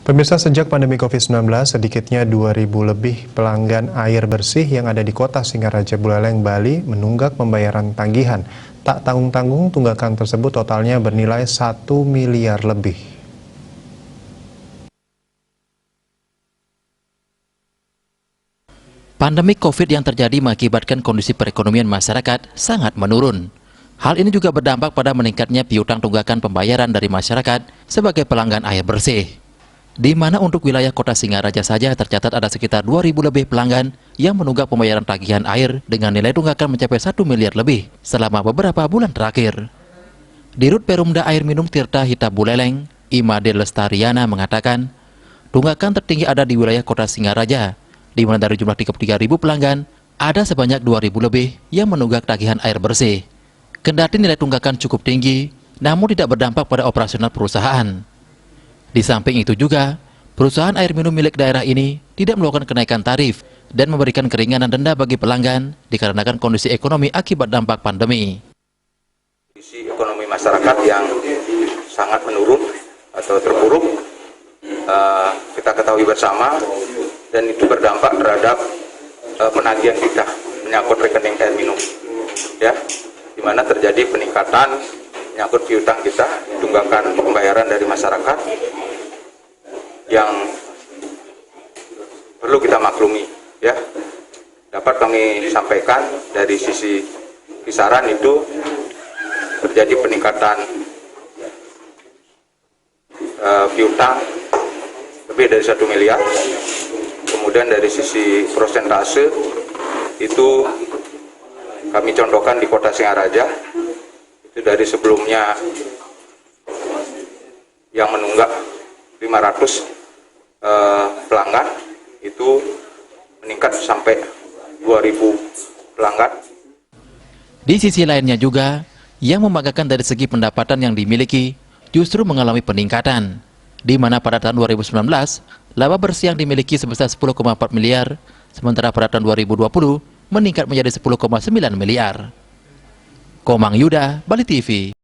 Pemirsa, sejak pandemi COVID-19, sedikitnya 2.000 lebih pelanggan air bersih yang ada di kota Singaraja Buleleng, Bali menunggak pembayaran tagihan. Tak tanggung-tanggung, tunggakan tersebut totalnya bernilai 1 miliar lebih. Pandemi COVID yang terjadi mengakibatkan kondisi perekonomian masyarakat sangat menurun. Hal ini juga berdampak pada meningkatnya piutang tunggakan pembayaran dari masyarakat sebagai pelanggan air bersih. Di mana untuk wilayah kota Singaraja saja tercatat ada sekitar 2.000 lebih pelanggan yang menunggak pembayaran tagihan air dengan nilai tunggakan mencapai 1 miliar lebih selama beberapa bulan terakhir. Dirut Perumda Air Minum Tirta Hita Buleleng, Imade Lestariana mengatakan, tunggakan tertinggi ada di wilayah kota Singaraja, di mana dari jumlah 33.000 pelanggan, ada sebanyak 2.000 lebih yang menunggak tagihan air bersih. Kendati nilai tunggakan cukup tinggi, namun tidak berdampak pada operasional perusahaan. Di samping itu juga, perusahaan air minum milik daerah ini tidak melakukan kenaikan tarif dan memberikan keringanan denda bagi pelanggan dikarenakan kondisi ekonomi akibat dampak pandemi. Kondisi ekonomi masyarakat yang sangat menurun atau terpuruk, kita ketahui bersama, dan itu berdampak terhadap penagihan kita menyangkut rekening air minum, ya, di mana terjadi peningkatan menyangkut piutang kita, tunggakan pembayaran dari masyarakat yang perlu kita maklumi, ya. Dapat kami sampaikan dari sisi kisaran itu terjadi peningkatan piutang lebih dari 1 miliar. Kemudian dari sisi persentase itu kami contohkan di kota Singaraja, itu dari sebelumnya yang menunggak 500 pelanggan, itu meningkat sampai 2.000 pelanggan. Di sisi lainnya juga, yang membanggakan dari segi pendapatan yang dimiliki justru mengalami peningkatan, di mana pada tahun 2019, laba bersih yang dimiliki sebesar 10,4 miliar, sementara pada tahun 2020 meningkat menjadi 10,9 miliar. Komang Yuda, Bali TV.